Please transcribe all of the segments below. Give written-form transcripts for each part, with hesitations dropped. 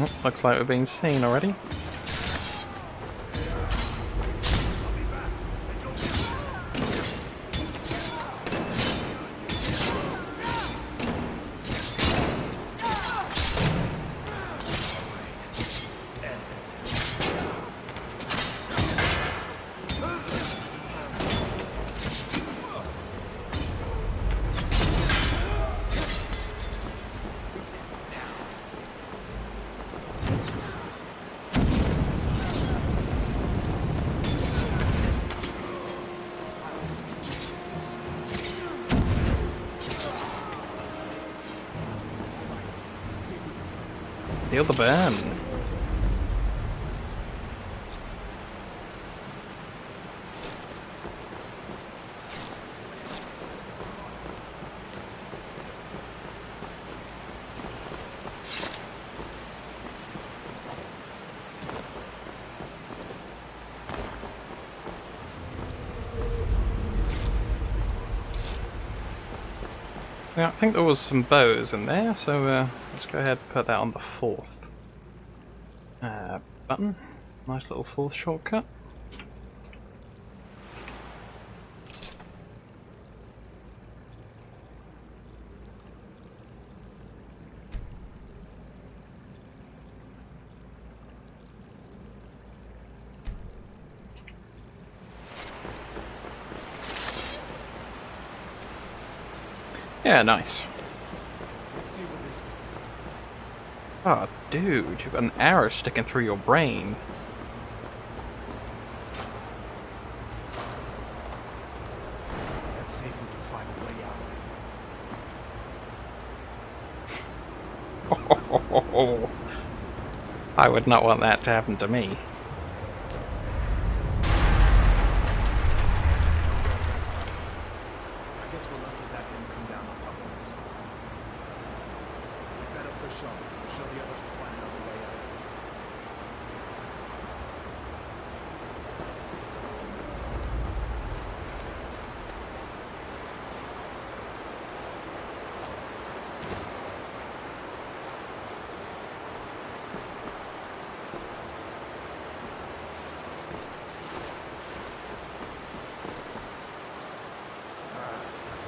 Oh, looks like we're being seen already. Feel the burn. Yeah, I think there was some bows in there, so let's go ahead and put that on the fourth button. Nice little fourth shortcut. Yeah, nice. Let's see where this goes. Oh, dude, you've got an arrow sticking through your brain. Let's see if we can find a way out. I would not want that to happen to me. I guess we're lucky that didn't come down on top of us. We better push on. I'm sure the others will find another way out.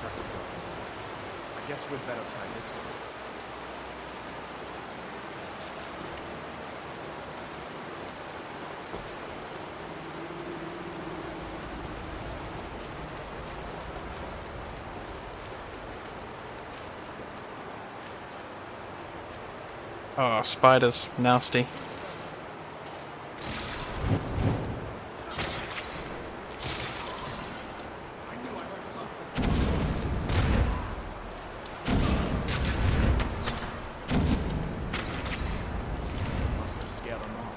Doesn't work. I guess we'd better try this one. Oh, spiders, nasty. I knew I heard something. Must have scared them off.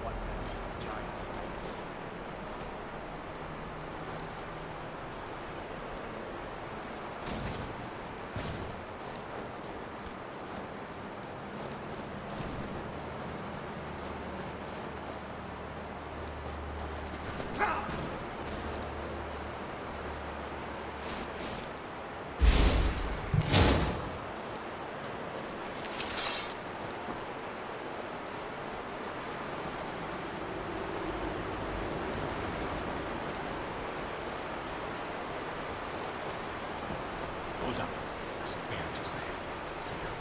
What else? Giant snakes. Hold up. There's a bear just ahead. See her?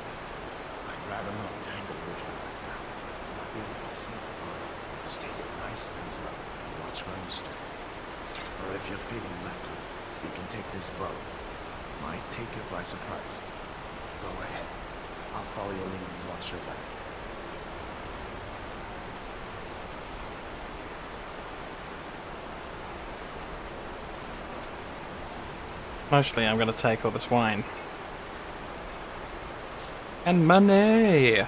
I'd rather not tangle with her right now. Might be able to see the body. Just take it nice and slow and watch where you step. Or if you're feeling lucky, you can take this bow. Might take you by surprise. Go ahead. I'll follow your lead and watch your back. Mostly I'm going to take all this wine. And money!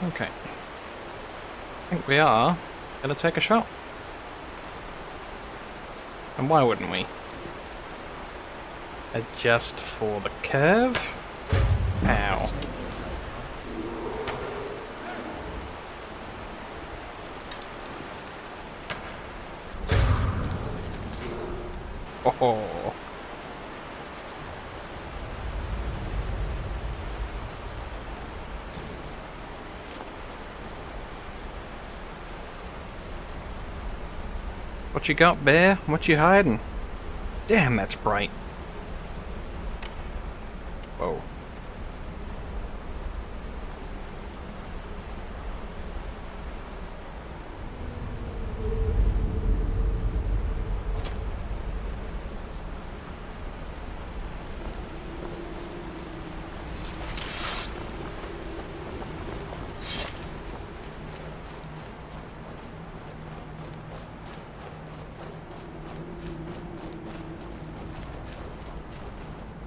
Okay. I think we are going to take a shot. And why wouldn't we? Adjust for the curve. Ow. Oh. What you got, bear? What you hiding? Damn, that's bright. Whoa.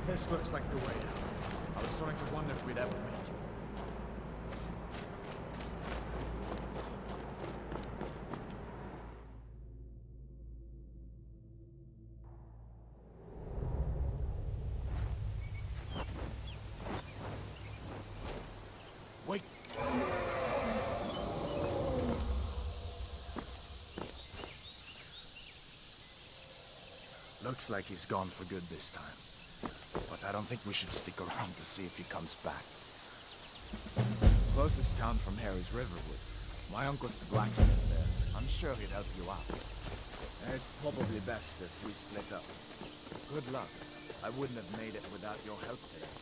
This looks like the way out. I was starting to wonder if we'd ever make it. Wait. Looks like he's gone for good this time. But I don't think we should stick around to see if he comes back. Closest town from here is Riverwood. My uncle's the blacksmith there. I'm sure he'd help you out. It's probably best if we split up. Good luck. I wouldn't have made it without your help today.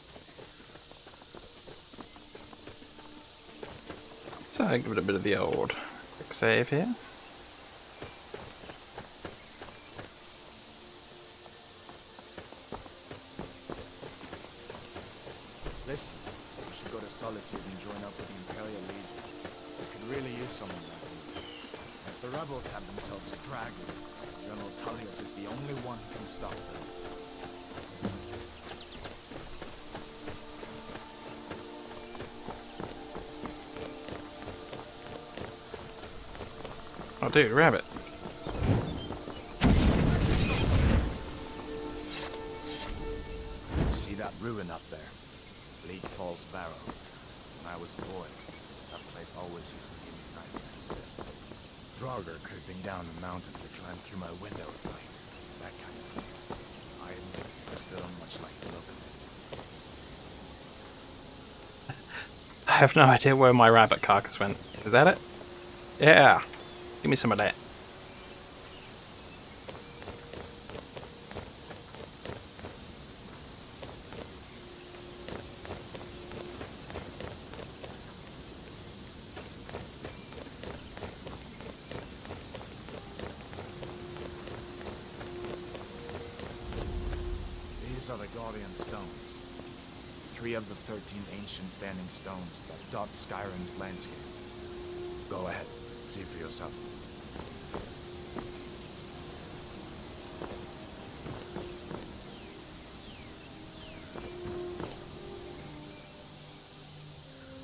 So give it a bit of the old quick save here. Listen, we should go to Solitude and join up with the Imperial Legion. We could really use someone like you. If the rebels have themselves a dragon, General Tullius is the only one who can stop them. Oh dude, rabbit. See that ruin up there? Bleak Falls Barrow. When I was a boy, that place always used to give me nightmares. Draugr creeping down the mountain to climb through my window at night. That kind of thing. I admit, I still don't much like the look of it. I have no idea where my rabbit carcass went. Is that it? Yeah. Give me some of that. These are the Guardian Stones. 3 of the 13 ancient standing stones that dot Skyrim's landscape. Go ahead, see for yourself.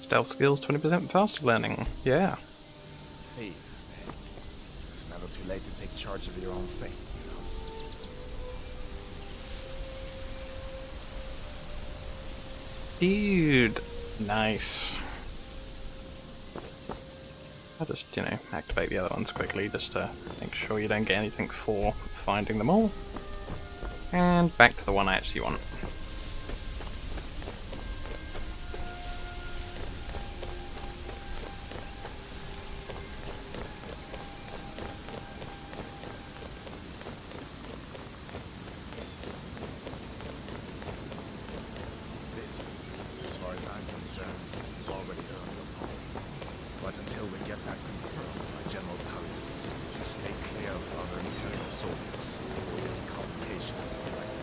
Stealth skills 20% faster learning. Yeah. Thief, eh? It's never too late to take charge of your own fate, you know? Dude. Nice. I'll just, you know, activate the other ones quickly just to make sure you don't get anything for finding them all. And back to the one I actually want. But until we get that confirmed by General Tullius, just stay clear of other Imperial soldiers. Any complications like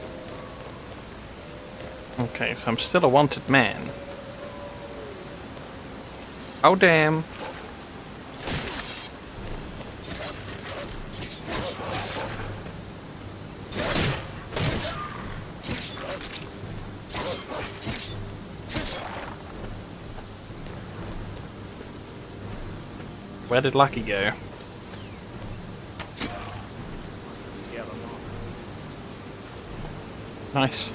that. Okay, so I'm still a wanted man. Oh damn. Where did Lucky go? Scale them off. Nice.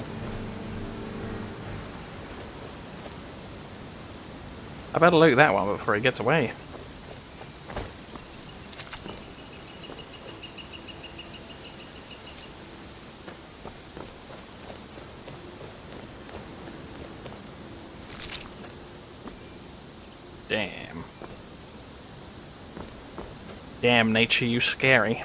I better loot that one before he gets away. Damn. Damn nature, you scary.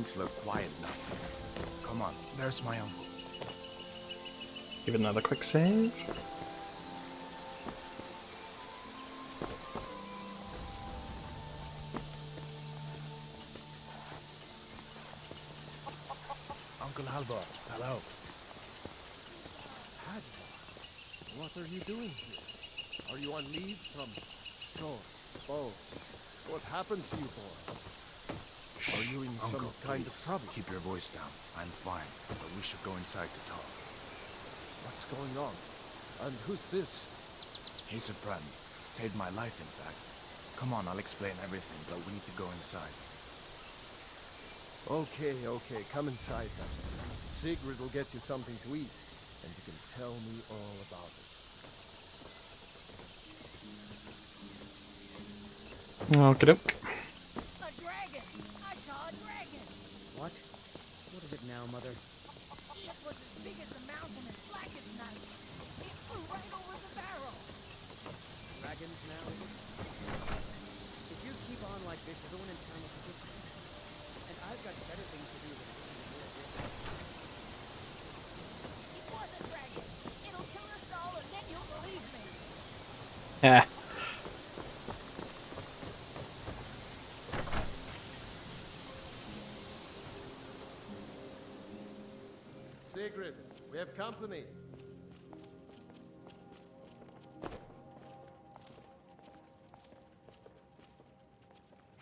things look quiet enough. Come on, there's my uncle. Give it another quick save. Uncle Halvor, hello. Halvor, what are you doing here? Are you on leave from swords, bows? What happened to you, boy? Are you in some kind of trouble? Keep your voice down. I'm fine, but we should go inside to talk. What's going on? And who's this? He's a friend. Saved my life, in fact. Come on, I'll explain everything, but we need to go inside. Okay, come inside then. Sigrid will get you something to eat, and you can tell me all about it. Okie doke. A dragon! I saw a dragon! What? What is it now, Mother? It was as big as a mountain and black as night. It flew right over the barrel. Dragons now, is it? If you keep on like this, everyone in town will forget you. And I've got better things to do than listen to more of your things. It was a dragon. It'll kill us all and then you'll believe me. Yeah. Sigrid, we have company.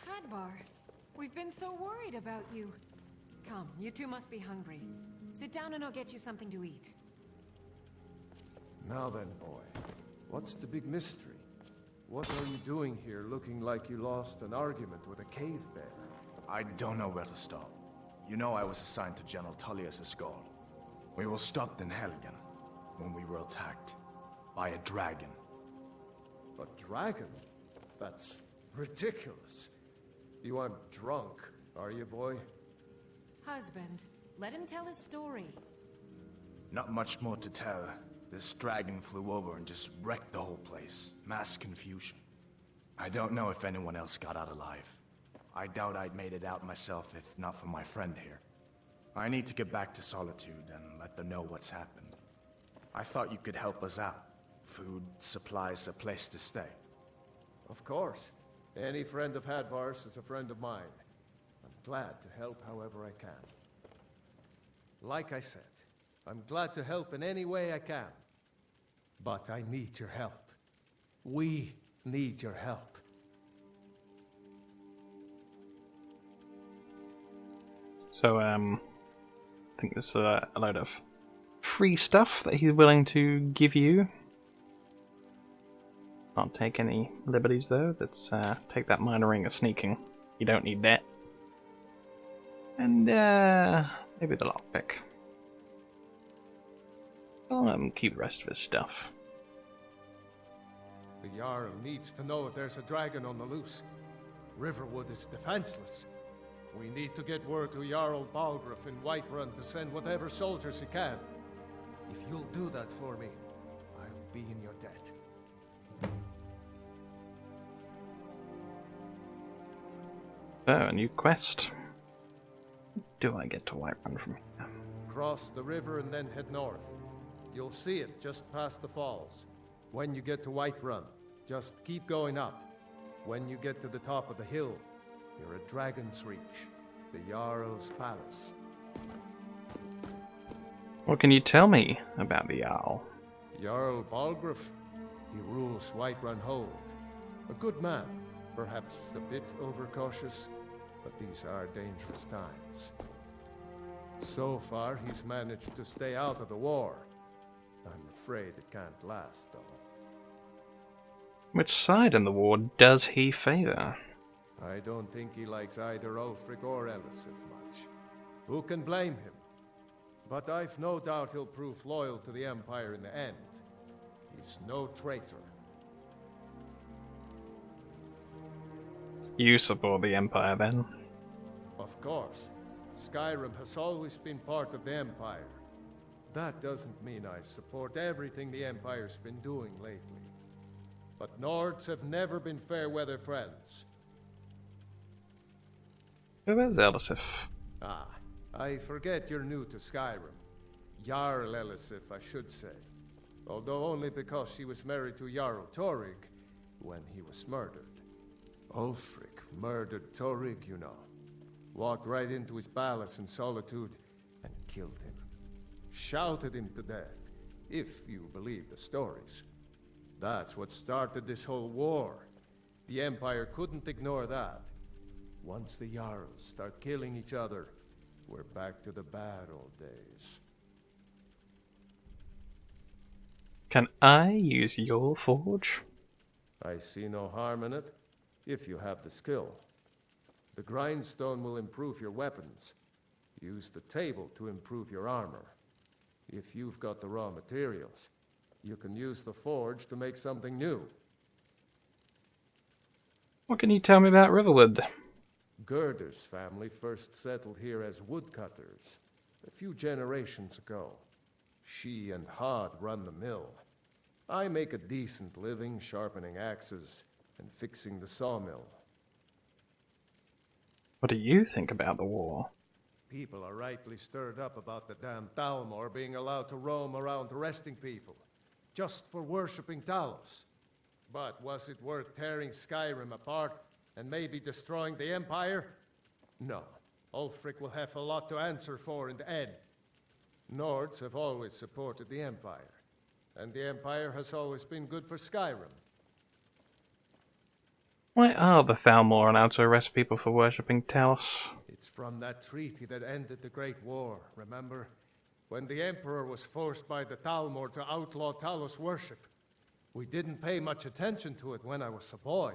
Hadvar, we've been so worried about you. Come, you two must be hungry. Sit down and I'll get you something to eat. Now then, boy, what's the big mystery? What are you doing here looking like you lost an argument with a cave bear? I don't know where to start. You know I was assigned to General Tullius' guard. We were stopped in Helgen when we were attacked by a dragon. A dragon? That's ridiculous. You aren't drunk, are you, boy? Husband, let him tell his story. Not much more to tell. This dragon flew over and just wrecked the whole place. Mass confusion. I don't know if anyone else got out alive. I doubt I'd made it out myself if not for my friend here. I need to get back to Solitude and let them know what's happened. I thought you could help us out. Food, supplies, a place to stay. Of course. Any friend of Hadvar's is a friend of mine. I'm glad to help however I can. Like I said, I'm glad to help in any way I can. But I need your help. We need your help. So, I think there's a load of free stuff that he's willing to give you. Can't take any liberties though. Let's take that minor ring of sneaking. You don't need that. And maybe the lockpick. I'll keep the rest of his stuff. The Jarl needs to know if there's a dragon on the loose. Riverwood is defenseless. We need to get word to Jarl Balgruuf in Whiterun to send whatever soldiers he can. If you'll do that for me, I'll be in your debt. So, a new quest. Do I get to Whiterun from here? Cross the river and then head north. You'll see it just past the falls. When you get to Whiterun, just keep going up. When you get to the top of the hill, you're at Dragon's Reach, the Jarl's palace. What can you tell me about the Jarl? Jarl Balgruuf, he rules Whiterun Hold. A good man, perhaps a bit overcautious, but these are dangerous times. So far, he's managed to stay out of the war. I'm afraid it can't last, though. Which side in the war does he favour? I don't think he likes either Ulfric or Elisif much. Who can blame him? But I've no doubt he'll prove loyal to the Empire in the end. He's no traitor. You support the Empire then? Of course. Skyrim has always been part of the Empire. That doesn't mean I support everything the Empire's been doing lately. But Nords have never been fair weather friends. Where's Elisif? Ah, I forget you're new to Skyrim. Jarl Elisif, I should say. Although only because she was married to Jarl Torrig when he was murdered. Ulfric murdered Torrig, you know. Walked right into his palace in Solitude and killed him. Shouted him to death, if you believe the stories. That's what started this whole war. The Empire couldn't ignore that. Once the Jarls start killing each other, we're back to the bad old days. Can I use your forge? I see no harm in it, if you have the skill. The grindstone will improve your weapons. Use the table to improve your armor. If you've got the raw materials, you can use the forge to make something new. What can you tell me about Riverwood? Gerder's family first settled here as woodcutters a few generations ago. She and Hod run the mill. I make a decent living sharpening axes and fixing the sawmill. What do you think about the war? People are rightly stirred up about the damn Thalmor being allowed to roam around arresting people, just for worshipping Talos. But was it worth tearing Skyrim apart and maybe destroying the Empire? No. Ulfric will have a lot to answer for in the end. Nords have always supported the Empire, and the Empire has always been good for Skyrim. Why are the Thalmor allowed to arrest people for worshipping Talos? It's from that treaty that ended the Great War, remember? When the Emperor was forced by the Thalmor to outlaw Talos worship. We didn't pay much attention to it when I was a boy.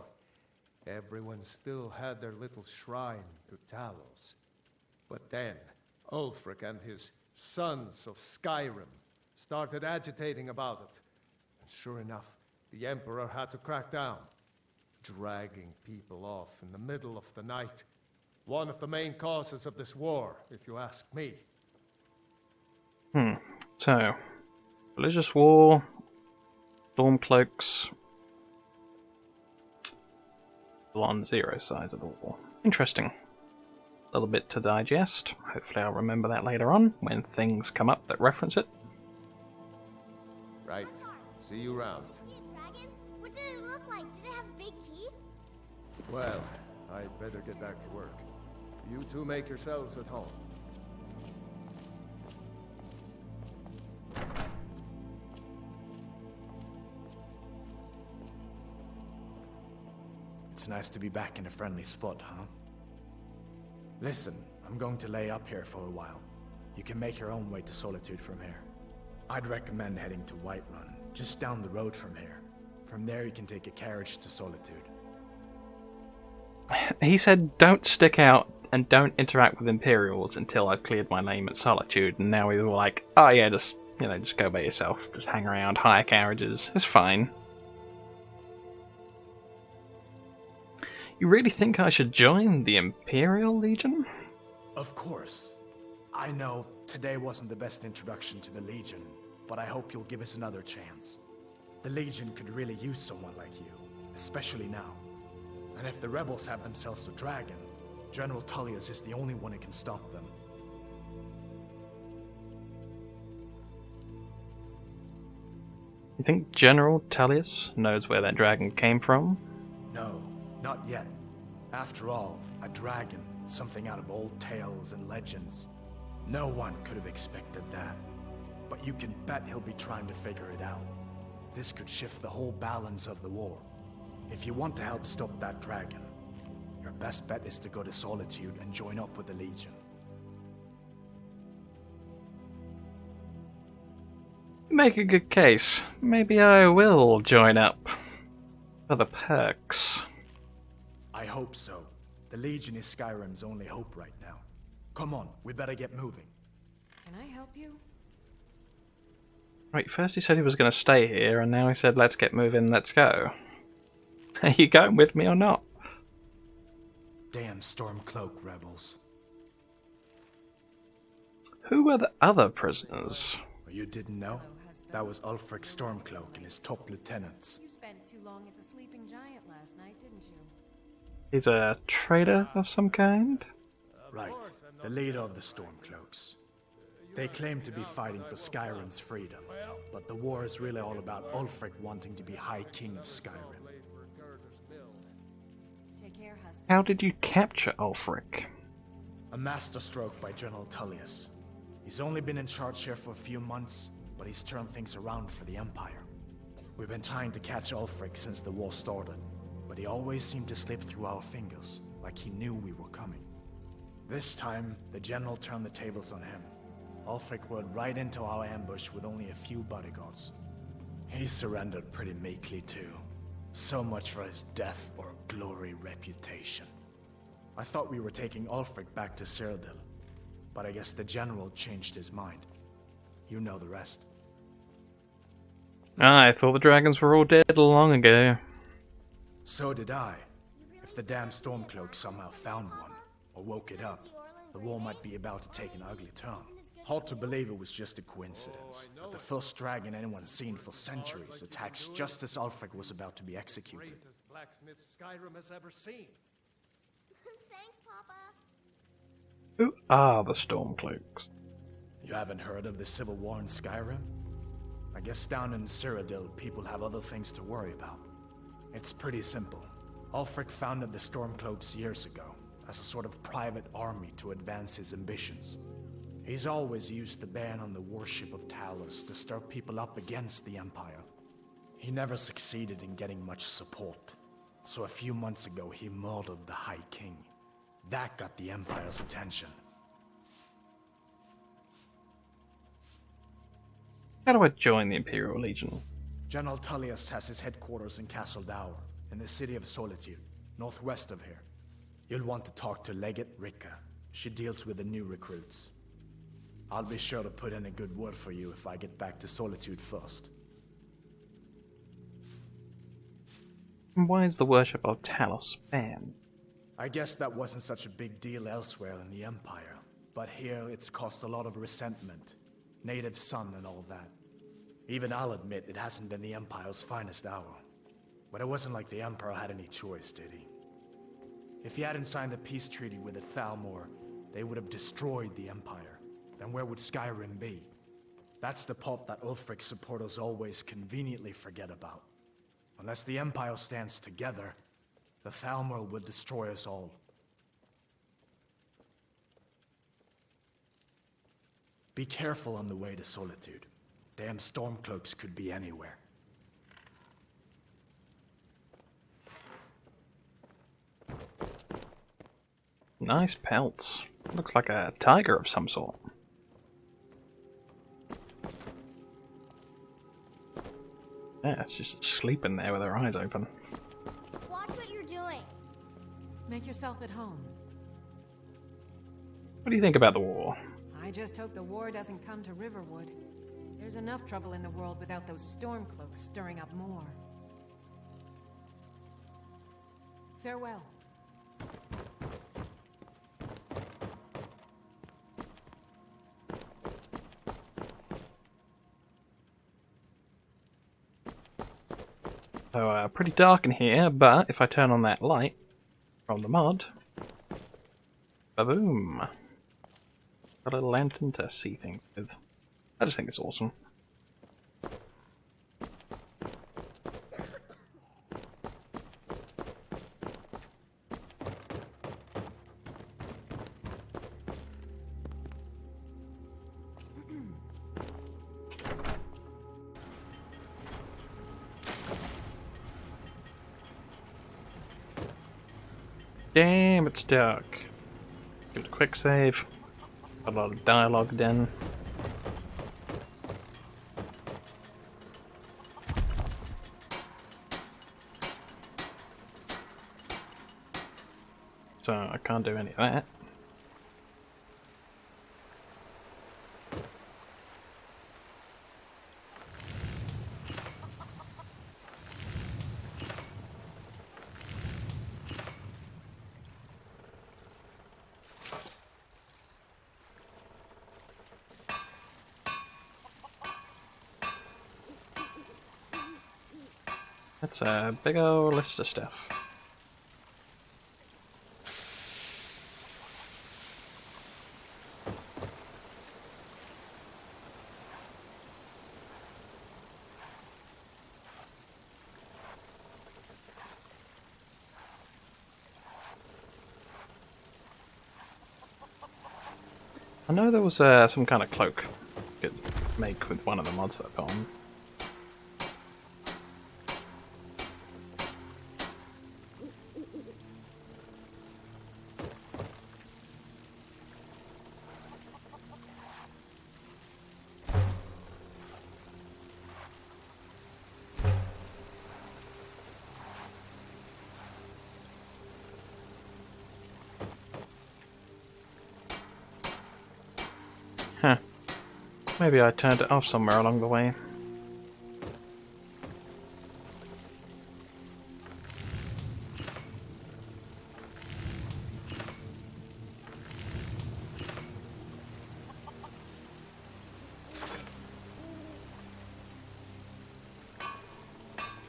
Everyone still had their little shrine to Talos. But then, Ulfric and his sons of Skyrim started agitating about it. And sure enough, the Emperor had to crack down, dragging people off in the middle of the night. One of the main causes of this war, if you ask me. So, religious war, Stormcloaks, on zero sides of the war. Interesting. A little bit to digest. Hopefully I'll remember that later on, when things come up that reference it. Right. See you around. See a dragon? What did it look like? Did it have big teeth? Well, I'd better get back to work. You two make yourselves at home. It's nice to be back in a friendly spot, huh? Listen, I'm going to lay up here for a while. You can make your own way to Solitude from here. I'd recommend heading to Whiterun, just down the road from here. From there you can take a carriage to Solitude. He said don't stick out and don't interact with Imperials until I've cleared my name at Solitude, and now he's all like, oh yeah, just go by yourself, just hang around, hire carriages, it's fine. You really think I should join the Imperial Legion? Of course. I know today wasn't the best introduction to the Legion, but I hope you'll give us another chance. The Legion could really use someone like you, especially now. And if the rebels have themselves a dragon, General Tullius is the only one who can stop them. You think General Tullius knows where that dragon came from? No, not yet. After all, a dragon, something out of old tales and legends. No one could have expected that. But you can bet he'll be trying to figure it out. This could shift the whole balance of the war. If you want to help stop that dragon, your best bet is to go to Solitude and join up with the Legion. You make a good case. Maybe I will join up. For the perks. I hope so. The Legion is Skyrim's only hope right now. Come on, we better get moving. Can I help you? Right, first he said he was going to stay here, and now he said let's get moving, let's go. Are you going with me or not? Damn Stormcloak rebels. Who were the other prisoners? You didn't know? That was Ulfric Stormcloak and his top lieutenants. You spent too long at the Sleeping Giant last night, didn't you? He's a traitor of some kind? Right. the leader of the Stormcloaks. They claim to be fighting for Skyrim's freedom, but the war is really all about Ulfric wanting to be High King of Skyrim. Take care, husband. How did you capture Ulfric? A masterstroke by General Tullius. He's only been in charge here for a few months, but he's turned things around for the Empire. We've been trying to catch Ulfric since the war started, but he always seemed to slip through our fingers, like he knew we were coming. This time, the general turned the tables on him. Ulfric rode right into our ambush with only a few bodyguards. He surrendered pretty meekly too. So much for his death or glory reputation. I thought we were taking Ulfric back to Cyrodiil, but I guess the general changed his mind. You know the rest. I thought the dragons were all dead long ago. So did I. If the damn Stormcloak somehow found one, or woke it up, the war might be about to take an ugly turn. Hard to believe it was just a coincidence, but the first dragon anyone's seen for centuries attacks just as Ulfric was about to be executed. Great as blacksmith Skyrim has ever seen. Thanks, Papa. Who are the Stormcloaks? You haven't heard of the civil war in Skyrim? I guess down in Cyrodiil, people have other things to worry about. It's pretty simple. Ulfric founded the Stormcloaks years ago, as a sort of private army to advance his ambitions. He's always used the ban on the worship of Talos to stir people up against the Empire. He never succeeded in getting much support, so a few months ago he murdered the High King. That got the Empire's attention. How do I join the Imperial Legion? General Tullius has his headquarters in Castle Dour, in the city of Solitude, northwest of here. You'll want to talk to Legate Rika. She deals with the new recruits. I'll be sure to put in a good word for you if I get back to Solitude first. And why is the worship of Talos banned? I guess that wasn't such a big deal elsewhere in the Empire, but here it's caused a lot of resentment. Native son and all that. Even I'll admit it hasn't been the Empire's finest hour. But it wasn't like the Emperor had any choice, did he? If he hadn't signed the peace treaty with the Thalmor, they would have destroyed the Empire. Then where would Skyrim be? That's the part that Ulfric's supporters always conveniently forget about. Unless the Empire stands together, the Thalmor will destroy us all. Be careful on the way to Solitude. Damn Stormcloaks could be anywhere. Nice pelts. Looks like a tiger of some sort. Yeah, it's just sleeping there with her eyes open. Watch what you're doing. Make yourself at home. What do you think about the war? I just hope the war doesn't come to Riverwood. There's enough trouble in the world without those Stormcloaks stirring up more. Farewell. So, pretty dark in here, but if I turn on that light from the mod, ba-boom! Got a little lantern to see things with. I just think it's awesome. Damn, it's dark. Give it a quick save. Got a lot of dialogue then. So I can't do any of that. That's a big old list of stuff. I know there was some kind of cloak you could make with one of the mods that I put on. Huh. Maybe I turned it off somewhere along the way.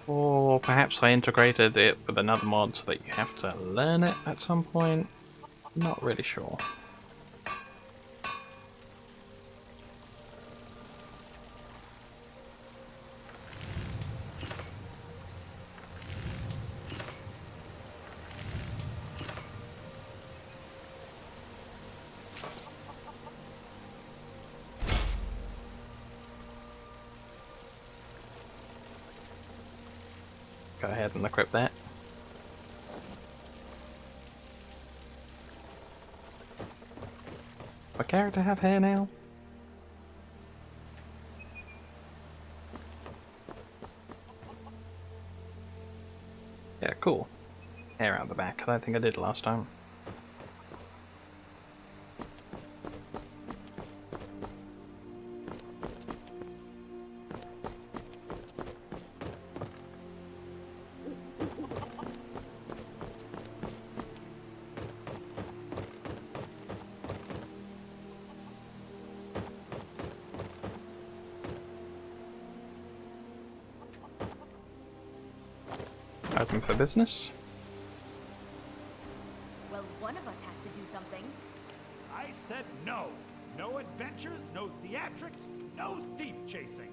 Or perhaps I integrated it with another mod so that you have to learn it at some point. Not really sure. Go ahead and equip that. My character have hair now? Yeah, cool. Hair out the back. I don't think I did last time. Open for business. Well, one of us has to do something. I said no. No adventures, no theatrics, no thief chasing.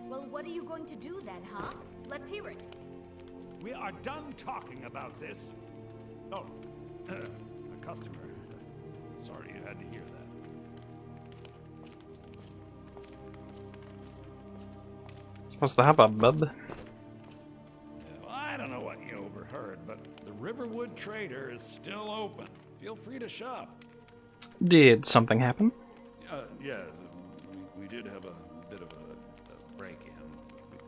Well, what are you going to do then, huh? Let's hear it. We are done talking about this. Oh, a customer. Sorry you had to hear that. What's the hubbub, bub? I don't know what you overheard, but the Riverwood Trader is still open. Feel free to shop. Did something happen? Yeah, we did have a bit of a break-in.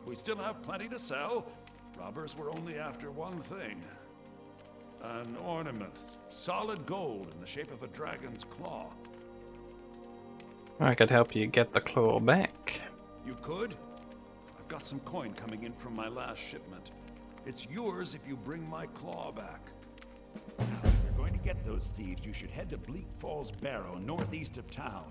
We still have plenty to sell. Robbers were only after one thing. An ornament, solid gold in the shape of a dragon's claw. I could help you get the claw back. You could? I've got some coin coming in from my last shipment. It's yours if you bring my claw back. Now, if you're going to get those thieves, you should head to Bleak Falls Barrow, northeast of town.